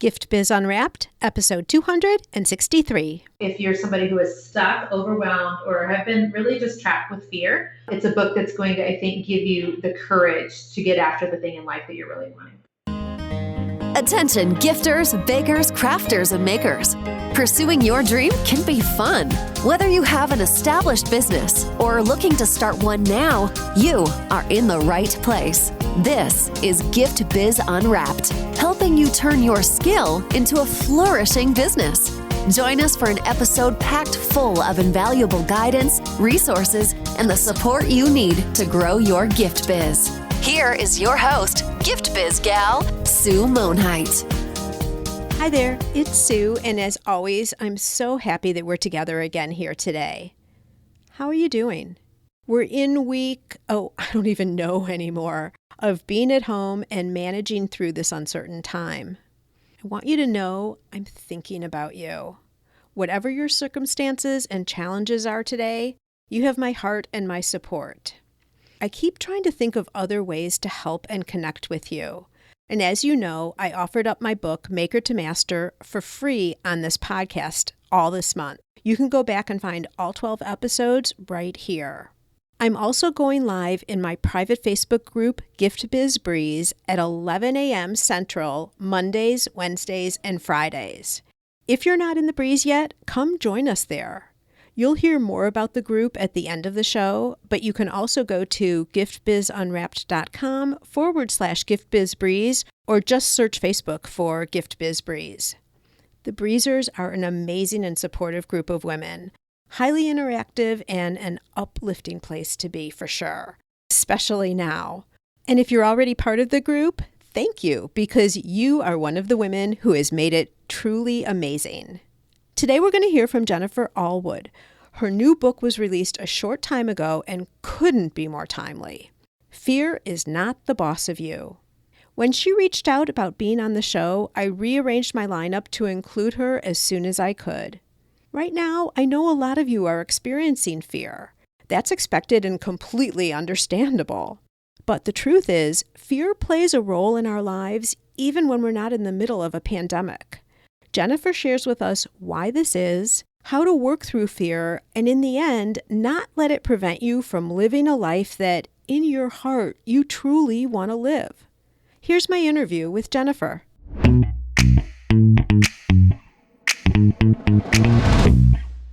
Gift Biz Unwrapped, episode 263. If you're somebody who is stuck, overwhelmed, or have been really just trapped with fear, it's a book that's going to, I think, give you the courage to get after the thing in life that you're really wanting. Attention gifters, bakers, crafters, and makers. Pursuing your dream can be fun. Whether you have an established business or are looking to start one now, you are in the right place. This is Gift Biz Unwrapped, helping you turn your skill into a flourishing business. Join us for an episode packed full of invaluable guidance, resources, and the support you need to grow your gift biz. Here is your host, Gift Biz gal, Sue Monheit. Hi there, it's Sue, and as always, I'm so happy that we're together again here today. How are you doing? We're in week, I don't even know anymore, of being at home and managing through this uncertain time. I want you to know I'm thinking about you. Whatever your circumstances and challenges are today, you have my heart and my support. I keep trying to think of other ways to help and connect with you. And as you know, I offered up my book, Maker to Master, for free on this podcast all this month. You can go back and find all 12 episodes right here. I'm also going live in my private Facebook group, Gift Biz Breeze, at 11 a.m. Central, Mondays, Wednesdays, and Fridays. If you're not in the Breeze yet, come join us there. You'll hear more about the group at the end of the show, but you can also go to giftbizunwrapped.com/giftbizbreeze or just search Facebook for Gift Biz Breeze. The Breezers are an amazing and supportive group of women, highly interactive and an uplifting place to be for sure, especially now. And if you're already part of the group, thank you, because you are one of the women who has made it truly amazing. Today we're going to hear from Jennifer Allwood. Her new book was released a short time ago and couldn't be more timely. Fear is not the boss of you. When she reached out about being on the show, I rearranged my lineup to include her as soon as I could. Right now, I know a lot of you are experiencing fear. That's expected and completely understandable. But the truth is, fear plays a role in our lives even when we're not in the middle of a pandemic. Jennifer shares with us why this is, how to work through fear, and in the end, not let it prevent you from living a life that, in your heart, you truly want to live. Here's my interview with Jennifer.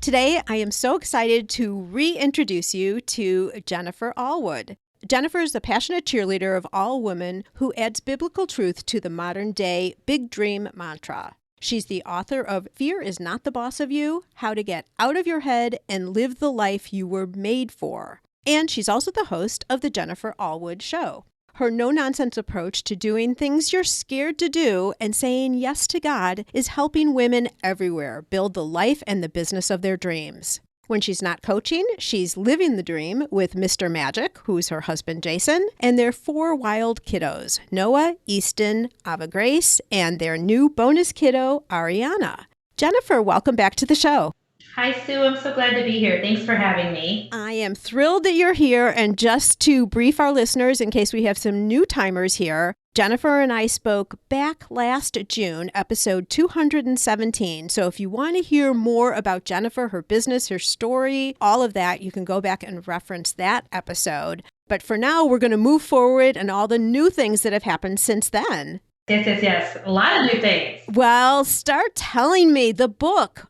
Today, I am so excited to reintroduce you to Jennifer Allwood. Jennifer is the passionate cheerleader of all women who adds biblical truth to the modern-day big dream mantra. She's the author of Fear is Not the Boss of You, How to Get Out of Your Head and Live the Life You Were Made For. And she's also the host of The Jennifer Allwood Show. Her no-nonsense approach to doing things you're scared to do and saying yes to God is helping women everywhere build the life and the business of their dreams. When she's not coaching, she's living the dream with Mr. Magic, who's her husband Jason, and their 4 wild kiddos, Noah, Easton, Ava Grace, and their new bonus kiddo, Ariana. Jennifer, welcome back to the show. Hi, Sue. I'm so glad to be here. Thanks for having me. I am thrilled that you're here. And just to brief our listeners, in case we have some new timers here, Jennifer and I spoke back last June, episode 217. So if you want to hear more about Jennifer, her business, her story, all of that, you can go back and reference that episode. But for now, we're going to move forward and all the new things that have happened since then. Yes. A lot of new things. Well, start telling me the book.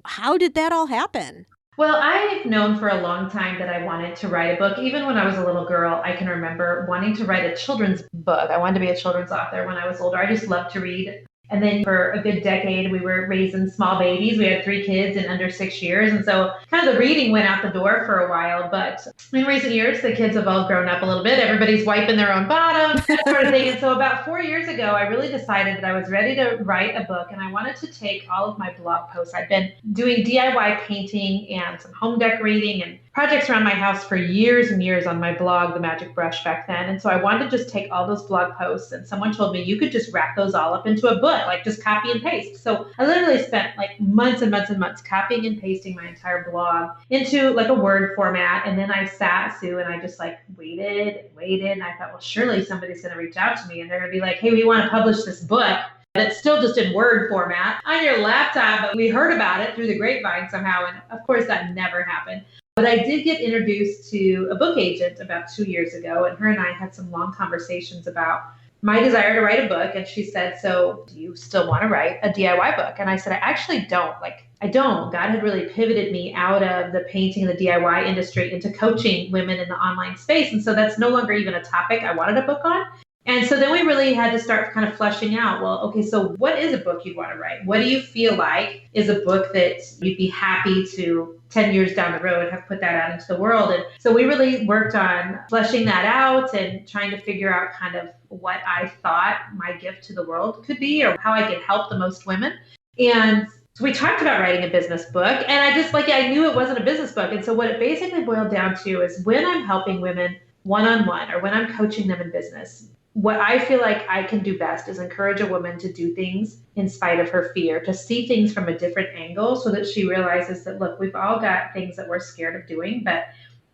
How did that all happen? Well, I've known for a long time that I wanted to write a book. Even when I was a little girl, I can remember wanting to write a children's book. I wanted to be a children's author when I was older. I just loved to read. And then for a good decade, we were raising small babies. We had 3 kids in under 6 years. And so kind of the reading went out the door for a while. But in recent years, the kids have all grown up a little bit. Everybody's wiping their own bottoms, that sort of thing. And so about 4 years ago, I really decided that I was ready to write a book. And I wanted to take all of my blog posts. I'd been doing DIY painting and some home decorating and projects around my house for years and years on my blog, The Magic Brush, back then. And so I wanted to just take all those blog posts, and someone told me you could just wrap those all up into a book, just copy and paste. So I literally spent months and months and months copying and pasting my entire blog into a Word format. And then I sat, Sue, and I just waited. And I thought, well, surely somebody's going to reach out to me and they're going to be like, hey, we want to publish this book. That's still just in Word format on your laptop, but we heard about it through the grapevine somehow. And of course, that never happened. But I did get introduced to a book agent about 2 years ago, and her and I had some long conversations about my desire to write a book. And she said, so do you still want to write a DIY book? And I said, I actually don't. I don't. God had really pivoted me out of the painting and the DIY industry into coaching women in the online space. And so that's no longer even a topic I wanted a book on. And so then we really had to start kind of fleshing out, well, okay, so what is a book you'd want to write? What do you feel like is a book that you'd be happy to 10 years down the road have put that out into the world? And so we really worked on fleshing that out and trying to figure out kind of what I thought my gift to the world could be or how I could help the most women. And so we talked about writing a business book, and I knew it wasn't a business book. And so what it basically boiled down to is when I'm helping women one-on-one or when I'm coaching them in business, what I feel like I can do best is encourage a woman to do things in spite of her fear, to see things from a different angle so that she realizes that, look, we've all got things that we're scared of doing, but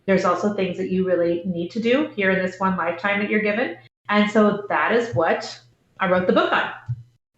there's also things that you really need to do here in this one lifetime that you're given. And so that is what I wrote the book on.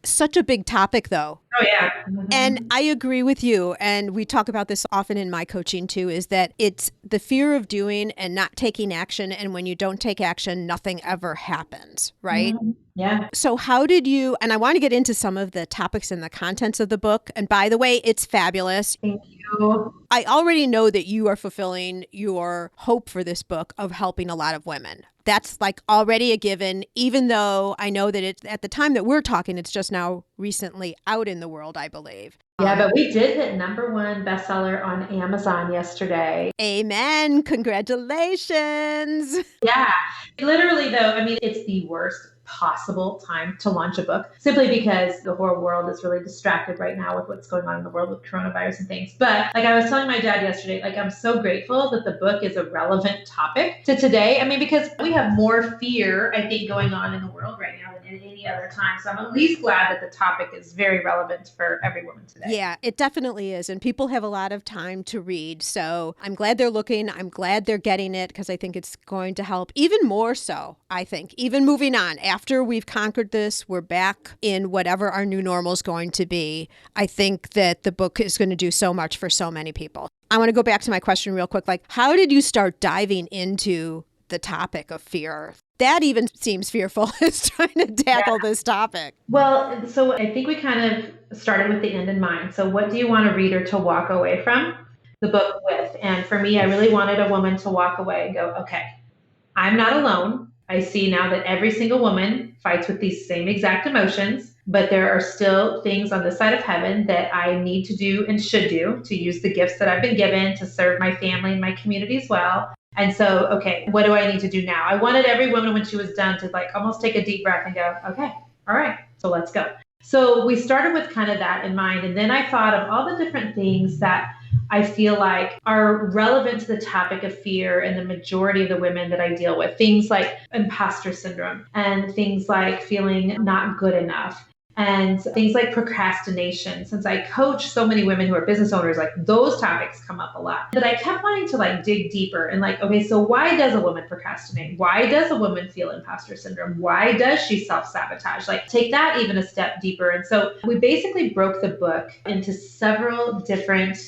Such a big topic, though. Oh, yeah. And I agree with you. And we talk about this often in my coaching, too, is that it's the fear of doing and not taking action. And when you don't take action, nothing ever happens, right? Mm-hmm. Yeah. So how did you, and I want to get into some of the topics and the contents of the book. And by the way, it's fabulous. Thank you. I already know that you are fulfilling your hope for this book of helping a lot of women. That's already a given, even though I know that it's at the time that we're talking, it's just now recently out in the world, I believe. Yeah, but we did hit #1 bestseller on Amazon yesterday. Amen. Congratulations. Yeah. Literally, though, it's the worst possible time to launch a book simply because the whole world is really distracted right now with what's going on in the world with coronavirus and things. But I was telling my dad yesterday, I'm so grateful that the book is a relevant topic to today. Because we have more fear, I think, going on in the world right now than at any other time. So I'm at least glad that the topic is very relevant for every woman today. Yeah, it definitely is. And people have a lot of time to read. So I'm glad they're looking. I'm glad they're getting it because I think it's going to help even more so, I think, even moving on. After we've conquered this, we're back in whatever our new normal is going to be. I think that the book is going to do so much for so many people. I want to go back to my question real quick. How did you start diving into the topic of fear? That even seems fearful as trying to tackle this topic. Well, so I think we kind of started with the end in mind. So what do you want a reader to walk away from the book with? And for me, I really wanted a woman to walk away and go, okay, I'm not alone. I see now that every single woman fights with these same exact emotions, but there are still things on this side of heaven that I need to do and should do to use the gifts that I've been given to serve my family and my community as well. And so, okay, what do I need to do now? I wanted every woman when she was done to almost take a deep breath and go, okay, all right, so let's go. So we started with kind of that in mind. And then I thought of all the different things that I feel like are relevant to the topic of fear and the majority of the women that I deal with. Things like imposter syndrome and things like feeling not good enough and things like procrastination. Since I coach so many women who are business owners, those topics come up a lot. But I kept wanting to dig deeper and okay, so why does a woman procrastinate? Why does a woman feel imposter syndrome? Why does she self-sabotage? Take that even a step deeper. And so we basically broke the book into several different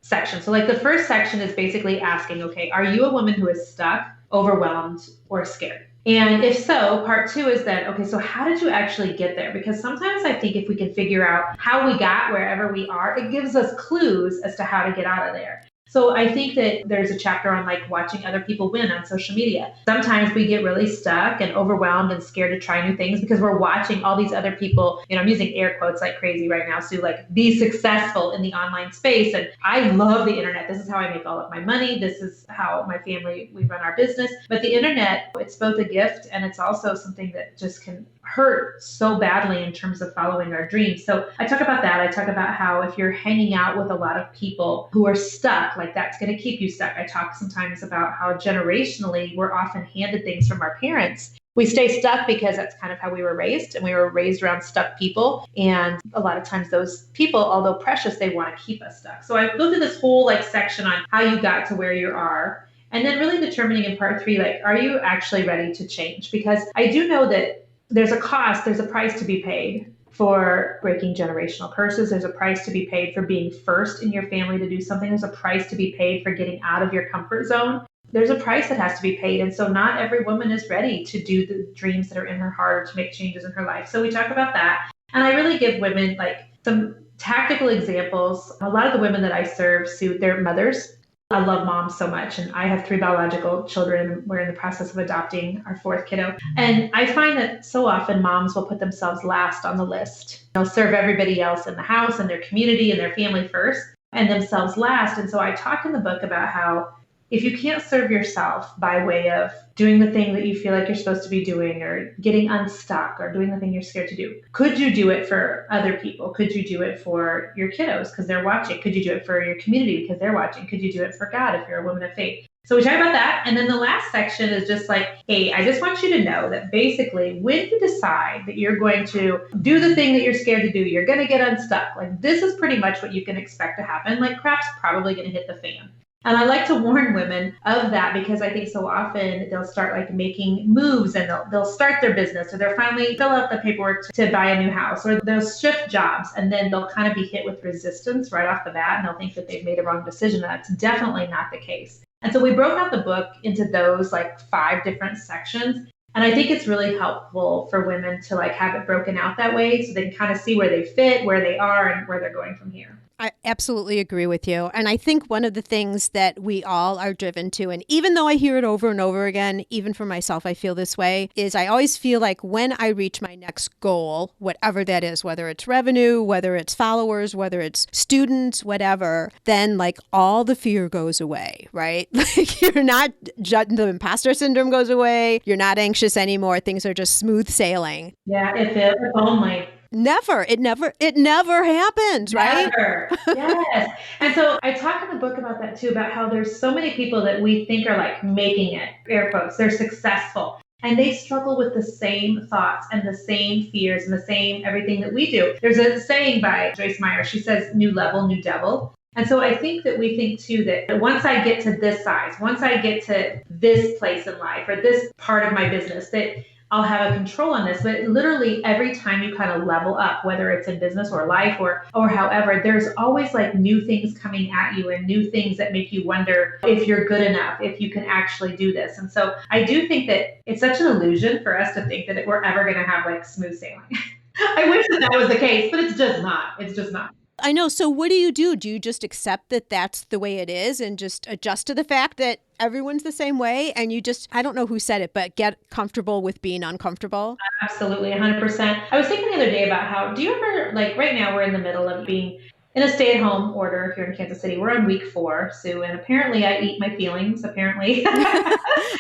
sections. So the first section is basically asking, okay, are you a woman who is stuck, overwhelmed, or scared? And if so, part 2 is then, okay, so how did you actually get there? Because sometimes I think if we can figure out how we got wherever we are, it gives us clues as to how to get out of there. So I think that there's a chapter on watching other people win on social media. Sometimes we get really stuck and overwhelmed and scared to try new things because we're watching all these other people, I'm using air quotes like crazy right now, so be successful in the online space. And I love the internet. This is how I make all of my money. This is how my family, we run our business. But the internet, it's both a gift and it's also something that just can hurt so badly in terms of following our dreams. So I talk about that. I talk about how if you're hanging out with a lot of people who are stuck, that's going to keep you stuck. I talk sometimes about how generationally we're often handed things from our parents. We stay stuck because that's kind of how we were raised, and we were raised around stuck people. And a lot of times those people, although precious, they want to keep us stuck. So I go through this whole section on how you got to where you are. And then really determining in part 3, are you actually ready to change? Because I do know that there's a cost, there's a price to be paid for breaking generational curses. There's a price to be paid for being first in your family to do something. There's a price to be paid for getting out of your comfort zone. There's a price that has to be paid. And so not every woman is ready to do the dreams that are in her heart or to make changes in her life. So we talk about that. And I really give women like some tactical examples. A lot of the women that I serve, Sue, they're mothers. I love moms so much. And I have 3 biological children. We're in the process of adopting our 4th kiddo. And I find that so often moms will put themselves last on the list. They'll serve everybody else in the house and their community and their family first and themselves last. And so I talk in the book about how if you can't serve yourself by way of doing the thing that you feel like you're supposed to be doing or getting unstuck or doing the thing you're scared to do, could you do it for other people? Could you do it for your kiddos because they're watching? Could you do it for your community because they're watching? Could you do it for God if you're a woman of faith? So we talk about that. And then the last section is just like, hey, I just want you to know that basically when you decide that you're going to do the thing that you're scared to do, you're going to get unstuck. Like this is pretty much what you can expect to happen. Like crap's probably going to hit the fan. And I like to warn women of that because I think so often they'll start like making moves and they'll start their business or they'll finally fill out the paperwork to buy a new house or they'll shift jobs and then they'll kind of be hit with resistance right off the bat and they'll think that they've made a wrong decision. That's definitely not the case. And so we broke out the book into those like 5 different sections. And I think it's really helpful for women to like have it broken out that way so they can kind of see where they fit, where they are, and where they're going from here. I absolutely agree with you. And I think one of the things that we all are driven to, and even though I hear it over and over again, even for myself, I feel this way, is I always feel like when I reach my next goal, whatever that is, whether it's revenue, whether it's followers, whether it's students, whatever, then like all the fear goes away, right? Like you're not, the imposter syndrome goes away. You're not anxious anymore. Things are just smooth sailing. Yeah, if only. It never happens, right? Never. Yes. And so I talk in the book about that too, about how there's so many people that we think are like making it, air quotes, they're successful. And they struggle with the same thoughts and the same fears and the same everything that we do. There's a saying by Joyce Meyer. She says, new level, new devil. And so I think that we think too that once I get to this size, once I get to this place in life or this part of my business, that I'll have a control on this. But literally every time you kind of level up, whether it's in business or life or however, there's always like new things coming at you and new things that make you wonder if you're good enough, if you can actually do this. And so I do think that it's such an illusion for us to think that we're ever going to have like smooth sailing. I wish that was the case, but it's just not. It's just not. I know. So what do? Do you just accept that that's the way it is and just adjust to the fact that everyone's the same way? And you just, I don't know who said it, but get comfortable with being uncomfortable? Absolutely, 100%. I was thinking the other day about how, do you ever, like right now we're in the middle of being in a stay-at-home order here in Kansas City. We're on week 4, Sue, and apparently I eat my feelings, apparently.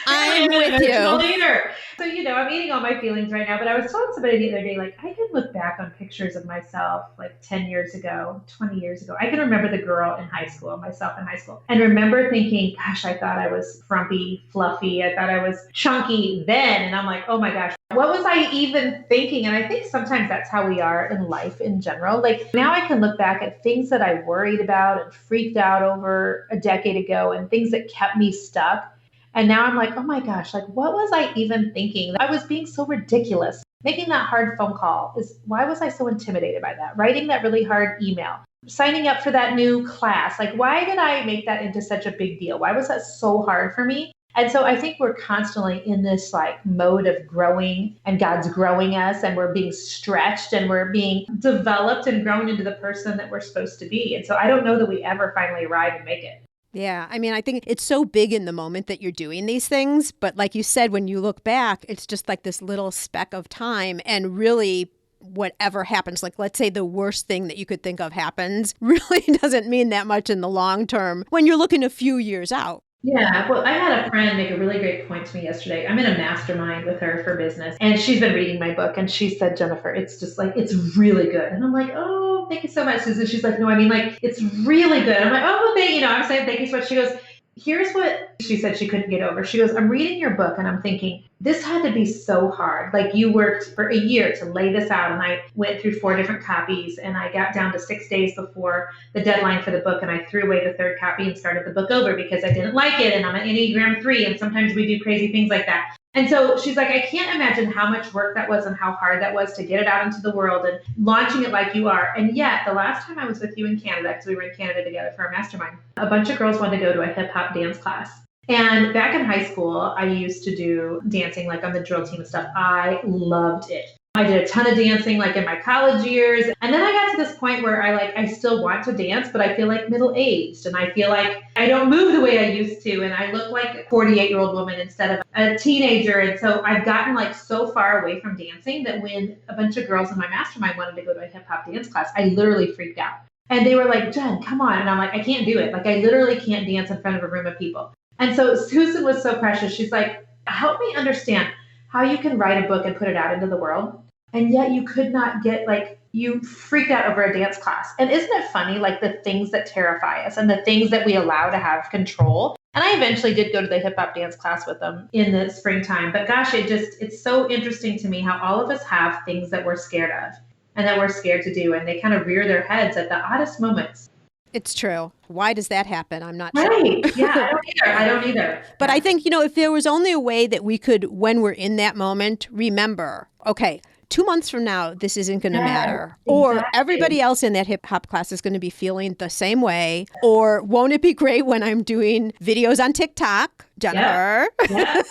I'm with you. Leader. So, I'm eating all my feelings right now, but I was telling somebody the other day, like, I can look back on pictures of myself like 10 years ago, 20 years ago. I can remember the girl in high school, myself in high school, and remember thinking, gosh, I thought I was frumpy, fluffy. I thought I was chunky then. And I'm like, oh my gosh, what was I even thinking? And I think sometimes that's how we are in life in general. Like now I can look back at things that I worried about and freaked out over a decade ago and things that kept me stuck. And now I'm like, oh my gosh, like what was I even thinking? I was being so ridiculous. Making that hard phone call why was I so intimidated by that? Writing that really hard email, signing up for that new class. Like, why did I make that into such a big deal? Why was that so hard for me? And so I think we're constantly in this like mode of growing and God's growing us and we're being stretched and we're being developed and grown into the person that we're supposed to be. And so I don't know that we ever finally arrive and make it. Yeah. I mean, I think it's so big in the moment that you're doing these things. But like you said, when you look back, it's just like this little speck of time and really whatever happens, like let's say the worst thing that you could think of happens, really doesn't mean that much in the long term when you're looking a few years out. Yeah, well, I had a friend make a really great point to me yesterday. I'm in a mastermind with her for business, and she's been reading my book, and she said, Jennifer, it's just like, it's really good. And I'm like, oh, thank you so much, Susan. She's like, no, I mean, like, it's really good. I'm like, oh, I'm saying thank you so much. She goes, here's what she said she couldn't get over. She goes, I'm reading your book, and I'm thinking, this had to be so hard. Like you worked for a year to lay this out. And I went through 4 different copies and I got down to 6 days before the deadline for the book. And I threw away the 3rd copy and started the book over because I didn't like it. And I'm an Enneagram 3. And sometimes we do crazy things like that. And so she's like, I can't imagine how much work that was and how hard that was to get it out into the world and launching it like you are. And yet, the last time I was with you in Canada, because we were in Canada together for our mastermind, a bunch of girls wanted to go to a hip hop dance class. And back in high school, I used to do dancing like on the drill team and stuff. I loved it. I did a ton of dancing like in my college years. And then I got to this point where I still want to dance, but I feel like middle-aged and I feel like I don't move the way I used to. And I look like a 48-year-old woman instead of a teenager. And so I've gotten like so far away from dancing that when a bunch of girls in my mastermind wanted to go to a hip hop dance class, I literally freaked out. And they were like, Jen, come on. And I'm like, I can't do it. Like I literally can't dance in front of a room of people. And so Susan was so precious. She's like, help me understand how you can write a book and put it out into the world. And yet you could not get, like, you freaked out over a dance class. And isn't it funny, like the things that terrify us and the things that we allow to have control? And I eventually did go to the hip hop dance class with them in the springtime. But gosh, it's so interesting to me how all of us have things that we're scared of and that we're scared to do. And they kind of rear their heads at the oddest moments. It's true. Why does that happen? I'm not sure. Right. Yeah, I don't either. But I think, if there was only a way that we could, when we're in that moment, remember, okay, 2 months from now, this isn't going to matter. Exactly. Or everybody else in that hip hop class is going to be feeling the same way. Or won't it be great when I'm doing videos on TikTok, Jennifer? Yeah.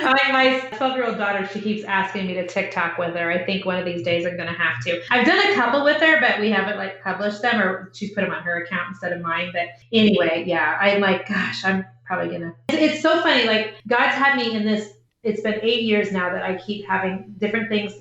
My 12-year-old daughter, she keeps asking me to TikTok with her. I think one of these days I'm going to have to. I've done a couple with her, but we haven't published them, or she's put them on her account instead of mine. But anyway, yeah, I'm like, gosh, I'm probably going to. It's so funny. Like God's had me in this. It's been 8 years now that I keep having different things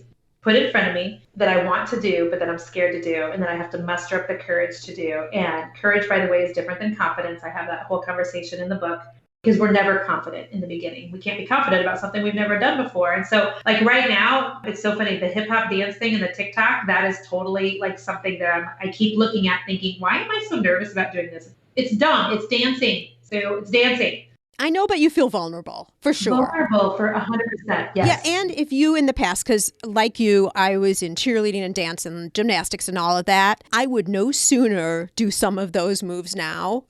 put in front of me that I want to do, but that I'm scared to do. And then I have to muster up the courage to do. And courage, by the way, is different than confidence. I have that whole conversation in the book because we're never confident in the beginning. We can't be confident about something we've never done before. And so like right now, it's so funny. The hip hop dance thing and the TikTok, that is totally like something that I keep looking at thinking, why am I so nervous about doing this? It's dumb. It's dancing. So it's dancing. I know, but you feel vulnerable, for sure. Vulnerable for 100%, yes. Yeah, and if you in the past, because like you, I was in cheerleading and dance and gymnastics and all of that, I would no sooner do some of those moves now.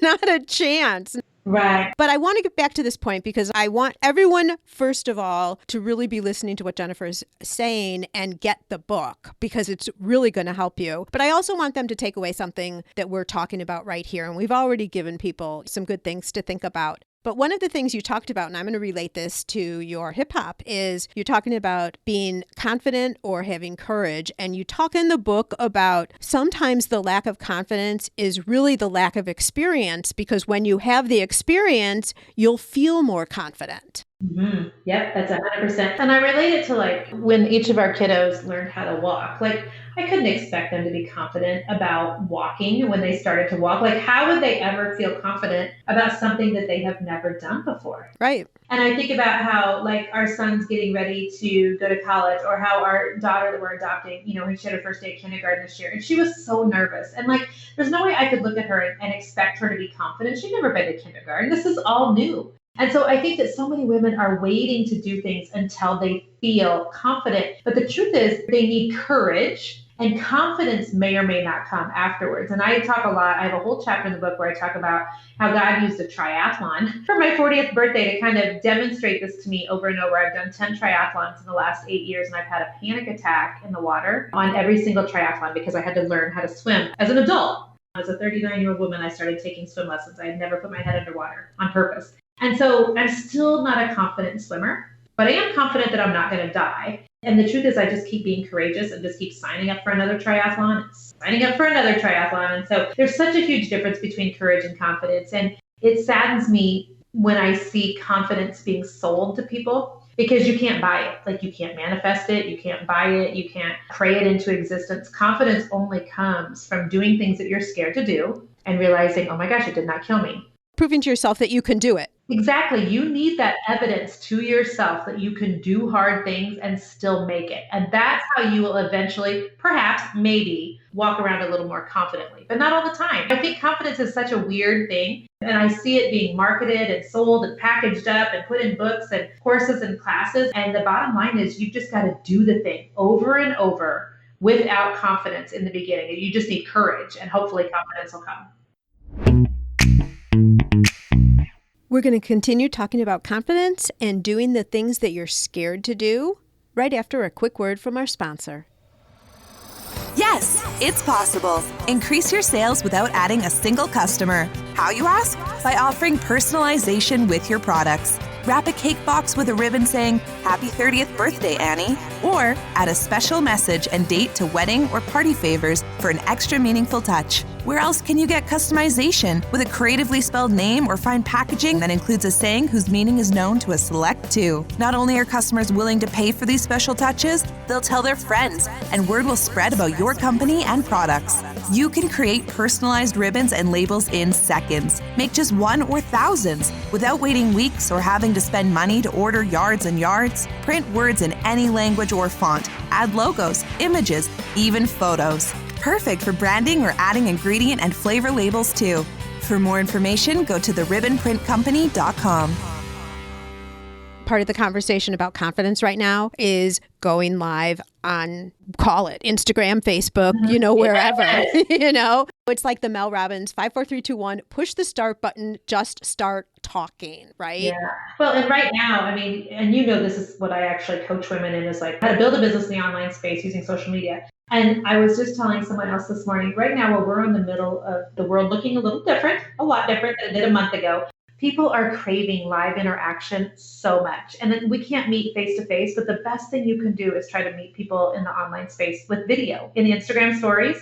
Not a chance. Right. But I want to get back to this point because I want everyone, first of all, to really be listening to what Jennifer is saying and get the book because it's really going to help you. But I also want them to take away something that we're talking about right here. And we've already given people some good things to think about. But one of the things you talked about, and I'm going to relate this to your hip hop, is you're talking about being confident or having courage. And you talk in the book about sometimes the lack of confidence is really the lack of experience, because when you have the experience, you'll feel more confident. Mm-hmm. Yep, that's 100%. And I relate it to like when each of our kiddos learned how to walk. Like I couldn't expect them to be confident about walking when they started to walk. Like how would they ever feel confident about something that they have never done before? Right. And I think about how like our son's getting ready to go to college, or how our daughter that we're adopting, she had her first day of kindergarten this year and she was so nervous. And like, there's no way I could look at her and expect her to be confident. She'd never been to kindergarten. This is all new. And so I think that so many women are waiting to do things until they feel confident. But the truth is they need courage, and confidence may or may not come afterwards. And I talk a lot. I have a whole chapter in the book where I talk about how God used a triathlon for my 40th birthday to kind of demonstrate this to me over and over. I've done 10 triathlons in the last 8 years, and I've had a panic attack in the water on every single triathlon because I had to learn how to swim as an adult. As a 39-year-old woman, I started taking swim lessons. I had never put my head underwater on purpose. And so I'm still not a confident swimmer, but I am confident that I'm not going to die. And the truth is I just keep being courageous and just keep signing up for another triathlon and signing up for another triathlon. And so there's such a huge difference between courage and confidence. And it saddens me when I see confidence being sold to people, because you can't buy it. Like you can't manifest it. You can't buy it. You can't pray it into existence. Confidence only comes from doing things that you're scared to do and realizing, oh my gosh, it did not kill me. Proving to yourself that you can do it. Exactly. You need that evidence to yourself that you can do hard things and still make it. And that's how you will eventually, perhaps, maybe, walk around a little more confidently, but not all the time. I think confidence is such a weird thing. And I see it being marketed and sold and packaged up and put in books and courses and classes. And the bottom line is you've just got to do the thing over and over without confidence in the beginning. You just need courage, and hopefully confidence will come. We're going to continue talking about confidence and doing the things that you're scared to do right after a quick word from our sponsor. Yes, it's possible. Increase your sales without adding a single customer. How, you ask? By offering personalization with your products. Wrap a cake box with a ribbon saying, "Happy 30th birthday, Annie." Or add a special message and date to wedding or party favors for an extra meaningful touch. Where else can you get customization with a creatively spelled name or fine packaging that includes a saying whose meaning is known to a select few? Not only are customers willing to pay for these special touches, they'll tell their friends, and word will spread about your company and products. You can create personalized ribbons and labels in seconds. Make just one or thousands without waiting weeks or having to spend money to order yards and yards. Print words in any language or font. Add logos, images, even photos. Perfect for branding or adding ingredient and flavor labels too. For more information, go to theribbonprintcompany.com. Part of the conversation about confidence right now is going live on, call it Instagram, Facebook, wherever, It's like the Mel Robbins 5, 4, 3, 2, 1, push the start button, just start talking, right? Yeah. Well, and right now, and this is what I actually coach women in, is like how to build a business in the online space using social media. And I was just telling someone else this morning, right now, where we're in the middle of the world looking a lot different than it did a month ago. People are craving live interaction so much. And then we can't meet face to face, but the best thing you can do is try to meet people in the online space with video in the Instagram stories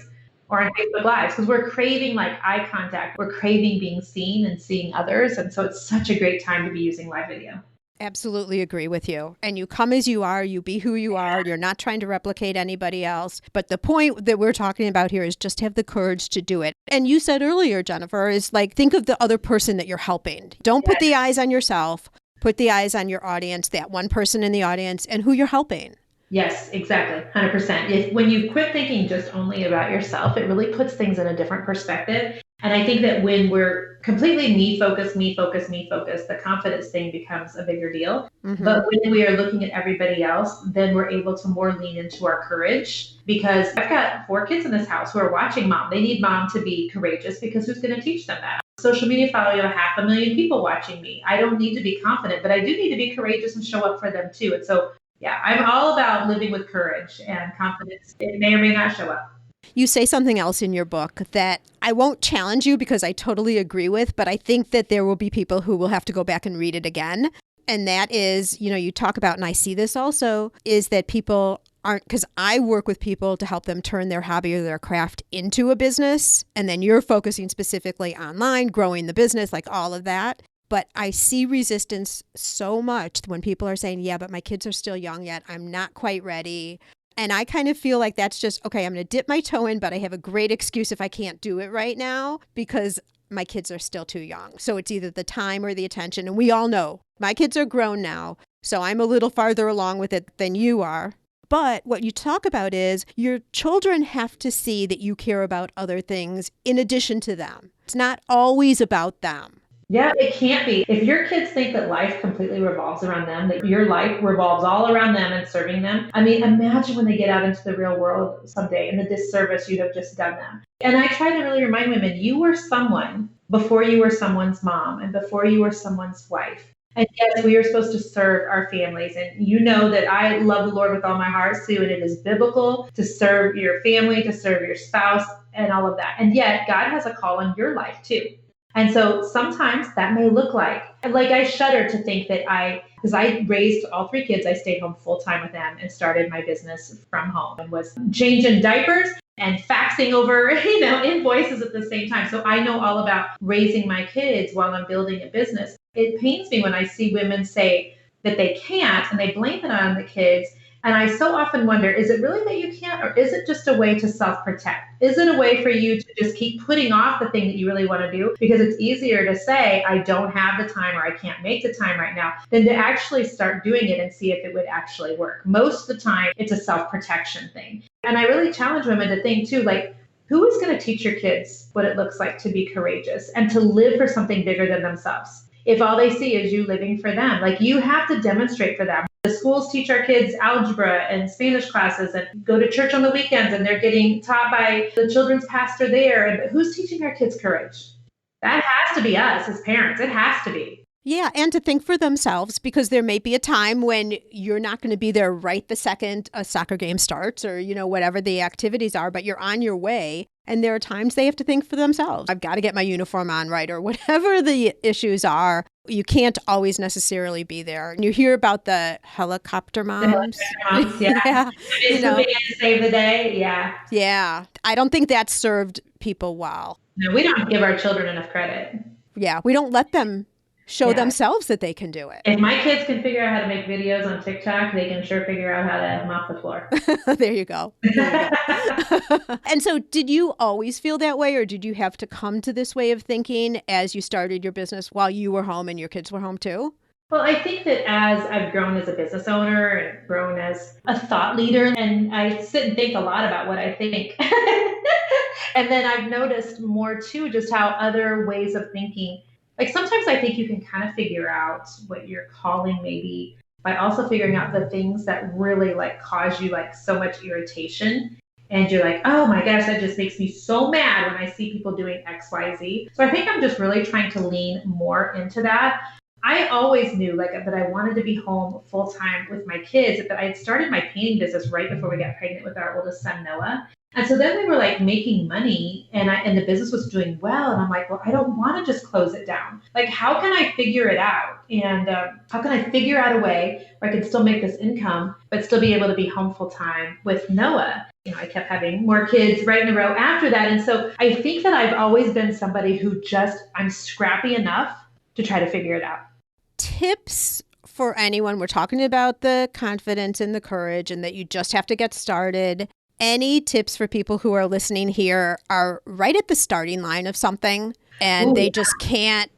or on Facebook Lives, because we're craving like eye contact. We're craving being seen and seeing others. And so it's such a great time to be using live video. Absolutely agree with you. And you come as you are, you be who you are. You're not trying to replicate anybody else. But the point that we're talking about here is just have the courage to do it. And you said earlier, Jennifer, is like, think of the other person that you're helping. Don't put the eyes on yourself. Put the eyes on your audience, that one person in the audience, and who you're helping. Yes, exactly. 100%. When you quit thinking just only about yourself, it really puts things in a different perspective. And I think that when we're completely me focused, the confidence thing becomes a bigger deal. Mm-hmm. But when we are looking at everybody else, then we're able to more lean into our courage, because I've got 4 kids in this house who are watching mom. They need mom to be courageous, because who's going to teach them that? Social media follow, 500,000 people watching me. I don't need to be confident, but I do need to be courageous and show up for them too. And so, yeah, I'm all about living with courage and confidence. It may or may not show up. You say something else in your book that I won't challenge you because I totally agree with, but I think that there will be people who will have to go back and read it again. And that is, you talk about, and I see this also, is that people aren't, because I work with people to help them turn their hobby or their craft into a business. And then you're focusing specifically online, growing the business, like all of that. But I see resistance so much when people are saying, yeah, but my kids are still young yet. I'm not quite ready. And I kind of feel like that's just, okay, I'm going to dip my toe in, but I have a great excuse if I can't do it right now because my kids are still too young. So it's either the time or the attention. And we all know my kids are grown now, so I'm a little farther along with it than you are. But what you talk about is your children have to see that you care about other things in addition to them. It's not always about them. Yeah, it can't be. If your kids think that life completely revolves around them, that your life revolves all around them and serving them, imagine when they get out into the real world someday and the disservice you'd have just done them. And I try to really remind women, you were someone before you were someone's mom and before you were someone's wife. And yes, we are supposed to serve our families. And you know that I love the Lord with all my heart, Sue, and it is biblical to serve your family, to serve your spouse, and all of that. And yet God has a call on your life too. And so sometimes that may look like I shudder to think that because I raised all 3 kids, I stayed home full time with them and started my business from home and was changing diapers and faxing over, invoices at the same time. So I know all about raising my kids while I'm building a business. It pains me when I see women say that they can't and they blame it on the kids. And I so often wonder, is it really that you can't, or is it just a way to self-protect? Is it a way for you to just keep putting off the thing that you really want to do? Because it's easier to say, I don't have the time or I can't make the time right now, than to actually start doing it and see if it would actually work. Most of the time, it's a self-protection thing. And I really challenge women to think too, who is going to teach your kids what it looks like to be courageous and to live for something bigger than themselves? If all they see is you living for them, you have to demonstrate for them. The schools teach our kids algebra and Spanish classes and go to church on the weekends, and they're getting taught by the children's pastor there. And who's teaching our kids courage? That has to be us as parents. It has to be. Yeah, and to think for themselves, because there may be a time when you're not going to be there right the second a soccer game starts or, whatever the activities are, but you're on your way. And there are times they have to think for themselves. I've got to get my uniform on right, or whatever the issues are. You can't always necessarily be there. And you hear about the helicopter moms. Yeah. Yeah. Swooping in to save the day. Yeah. Yeah. I don't think that served people well. No, we don't give our children enough credit. Yeah. We don't let them show themselves that they can do it. If my kids can figure out how to make videos on TikTok, they can sure figure out how to mop the floor. There you go. And so did you always feel that way, or did you have to come to this way of thinking as you started your business while you were home and your kids were home too? Well, I think that as I've grown as a business owner and grown as a thought leader, and I sit and think a lot about what I think. And then I've noticed more too, just how other ways of thinking, like sometimes I think you can kind of figure out what your calling may be by also figuring out the things that really like cause you like so much irritation. And you're like, oh my gosh, that just makes me so mad when I see people doing X, Y, Z. So I think I'm just really trying to lean more into that. I always knew like that I wanted to be home full time with my kids, but I had started my painting business right before we got pregnant with our oldest son, Noah. And so then we were like making money and the business was doing well. And I'm like, well, I don't want to just close it down. Like, how can I figure it out? And how can I figure out a way where I can still make this income, but still be able to be home full time with Noah? I kept having more kids right in a row after that. And so I think that I've always been somebody who I'm scrappy enough to try to figure it out. Tips for anyone. We're talking about the confidence and the courage and that you just have to get started. Any tips for people who are listening here are right at the starting line of something and they just can't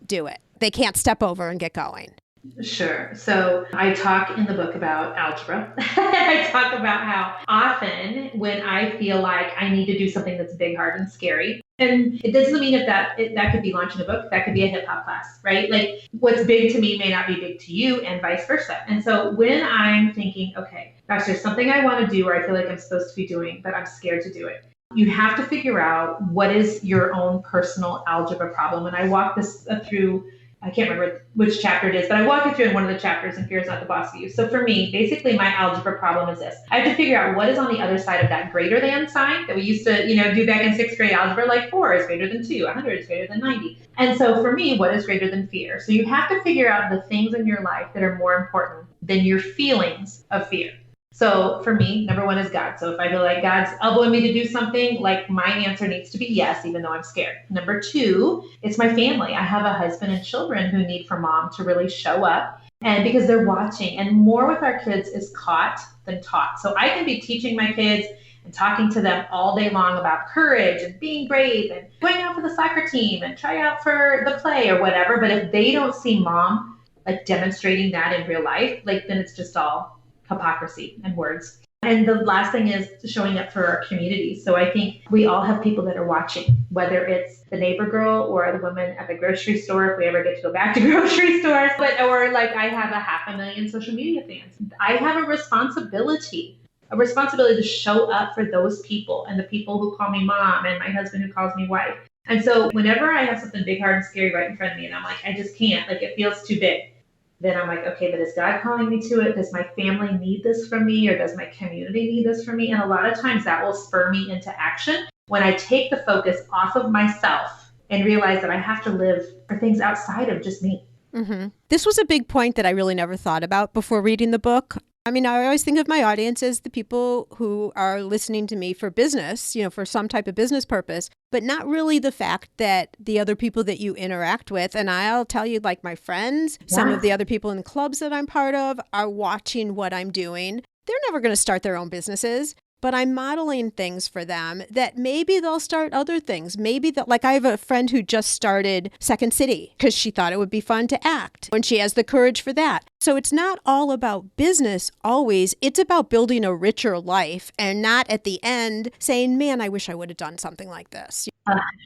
do it. They can't step over and get going. Sure. So I talk in the book about algebra. I talk about how often when I feel like I need to do something that's big, hard, and scary, and it doesn't mean that could be launching a book, that could be a hip hop class, right? Like what's big to me may not be big to you and vice versa. And so when I'm thinking, okay, gosh, there's something I want to do or I feel like I'm supposed to be doing, but I'm scared to do it. You have to figure out what is your own personal algebra problem. And I walk this through, I can't remember which chapter it is, but I walk it through in one of the chapters in Fear is Not the Boss of You. So for me, basically my algebra problem is this. I have to figure out what is on the other side of that greater than sign that we used to, do back in 6th grade algebra, like 4 is greater than 2, 100 is greater than 90. And so for me, what is greater than fear? So you have to figure out the things in your life that are more important than your feelings of fear. So for me, number one is God. So if I feel like God's elbowing me to do something, like my answer needs to be yes, even though I'm scared. Number two, it's my family. I have a husband and children who need for mom to really show up. And because they're watching, and more with our kids is caught than taught. So I can be teaching my kids and talking to them all day long about courage and being brave and going out for the soccer team and try out for the play or whatever. But if they don't see mom like demonstrating that in real life, like then it's just all hypocrisy and words. And the last thing is showing up for our community. So I think we all have people that are watching, whether it's the neighbor girl or the woman at the grocery store, if we ever get to go back to grocery stores, or like I have 500,000 social media fans. I have a responsibility to show up for those people and the people who call me mom and my husband who calls me wife. And so whenever I have something big, hard, and scary right in front of me and I'm like, I just can't, like it feels too big. Then I'm like, okay, but is God calling me to it? Does my family need this from me? Or does my community need this from me? And a lot of times that will spur me into action when I take the focus off of myself and realize that I have to live for things outside of just me. Mm-hmm. This was a big point that I really never thought about before reading the book. I mean, I always think of my audience as the people who are listening to me for business, for some type of business purpose, but not really the fact that the other people that you interact with, and I'll tell you, like my friends, some of the other people in the clubs that I'm part of are watching what I'm doing. They're never going to start their own businesses, but I'm modeling things for them that maybe they'll start other things. Maybe like I have a friend who just started Second City because she thought it would be fun to act and she has the courage for that. So it's not all about business always. It's about building a richer life and not at the end saying, man, I wish I would have done something like this.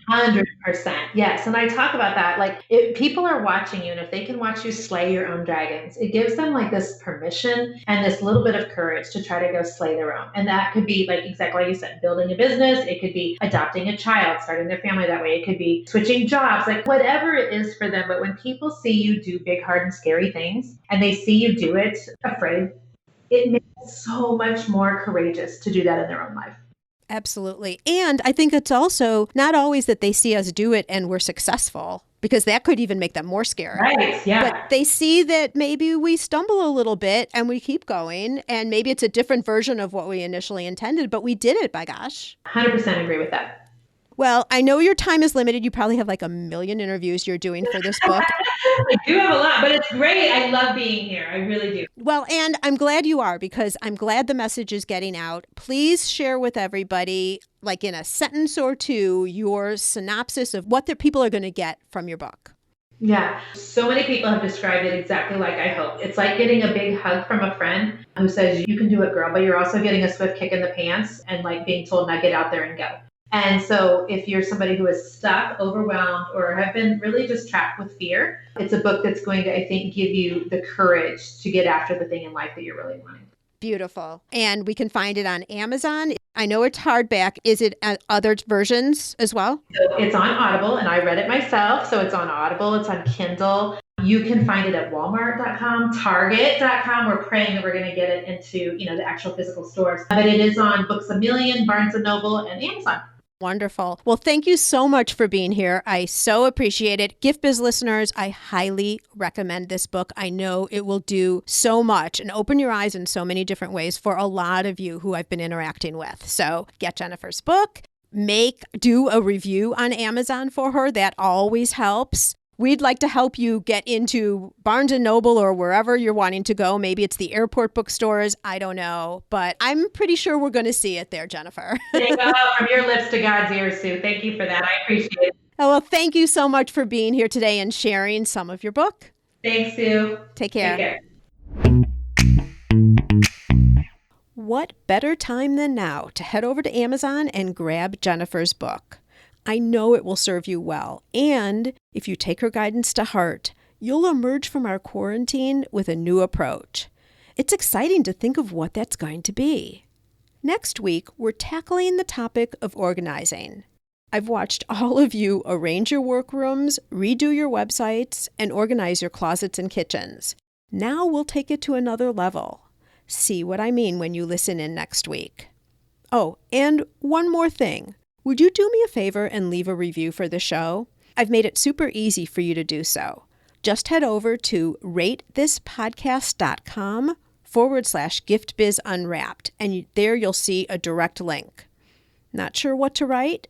100%. Yes. And I talk about that. Like if people are watching you and if they can watch you slay your own dragons, it gives them like this permission and this little bit of courage to try to go slay their own. And that could be like exactly like you said, building a business. It could be adopting a child, starting their family that way. It could be switching jobs, like whatever it is for them. But when people see you do big, hard, and scary things, and they see you do it afraid, it makes it so much more courageous to do that in their own life. Absolutely. And I think it's also not always that they see us do it and we're successful, because that could even make them more scared. Right. Yeah. But they see that maybe we stumble a little bit and we keep going, and maybe it's a different version of what we initially intended, but we did it, by gosh. 100% agree with that. Well, I know your time is limited. You probably have like 1 million interviews you're doing for this book. I do have a lot, but it's great. I love being here. I really do. Well, and I'm glad you are, because I'm glad the message is getting out. Please share with everybody, like in a sentence or two, your synopsis of what the people are going to get from your book. Yeah. So many people have described it exactly like I hope. It's like getting a big hug from a friend who says, you can do it, girl, but you're also getting a swift kick in the pants and like being told, now get out there and go. And so if you're somebody who is stuck, overwhelmed, or have been really just trapped with fear, it's a book that's going to, I think, give you the courage to get after the thing in life that you're really wanting. Beautiful. And we can find it on Amazon. I know it's hardback. Is it other versions as well? So it's on Audible, and I read it myself. So it's on Audible. It's on Kindle. You can find it at Walmart.com, Target.com. We're praying that we're going to get it into, the actual physical stores. But it is on Books A Million, Barnes & Noble, and Amazon. Wonderful. Well, thank you so much for being here. I so appreciate it. Gift Biz listeners, I highly recommend this book. I know it will do so much and open your eyes in so many different ways for a lot of you who I've been interacting with. So get Jennifer's book, do a review on Amazon for her. That always helps. We'd like to help you get into Barnes & Noble or wherever you're wanting to go. Maybe it's the airport bookstores. I don't know. But I'm pretty sure we're going to see it there, Jennifer. There you go. From your lips to God's ears, Sue. Thank you for that. I appreciate it. Oh, well, thank you so much for being here today and sharing some of your book. Thanks, Sue. Take care. Take care. What better time than now to head over to Amazon and grab Jennifer's book? I know it will serve you well. And if you take her guidance to heart, you'll emerge from our quarantine with a new approach. It's exciting to think of what that's going to be. Next week, we're tackling the topic of organizing. I've watched all of you arrange your workrooms, redo your websites, and organize your closets and kitchens. Now we'll take it to another level. See what I mean when you listen in next week. Oh, and one more thing. Would you do me a favor and leave a review for the show? I've made it super easy for you to do so. Just head over to ratethispodcast.com/giftbizunwrapped, and there you'll see a direct link. Not sure what to write?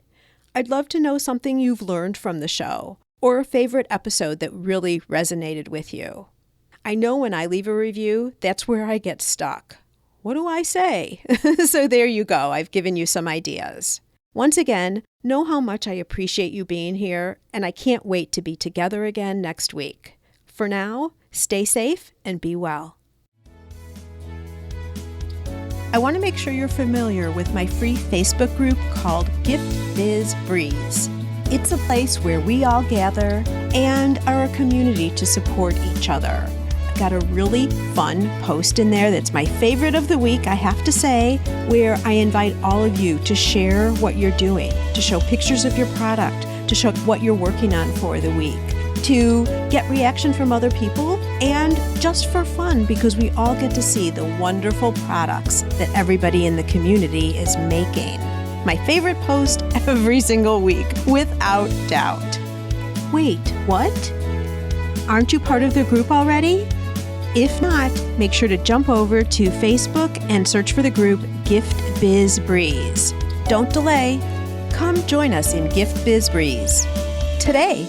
I'd love to know something you've learned from the show, or a favorite episode that really resonated with you. I know when I leave a review, that's where I get stuck. What do I say? So there you go. I've given you some ideas. Once again, know how much I appreciate you being here, and I can't wait to be together again next week. For now, stay safe and be well. I want to make sure you're familiar with my free Facebook group called Gift Biz Breeze. It's a place where we all gather and are a community to support each other. Got a really fun post in there that's my favorite of the week, I have to say, where I invite all of you to share what you're doing, to show pictures of your product, to show what you're working on for the week, to get reaction from other people, and just for fun, because we all get to see the wonderful products that everybody in the community is making. My favorite post every single week, without doubt. Wait, what? Aren't you part of the group already? If not, make sure to jump over to Facebook and search for the group Gift Biz Breeze. Don't delay. Come join us in Gift Biz Breeze today.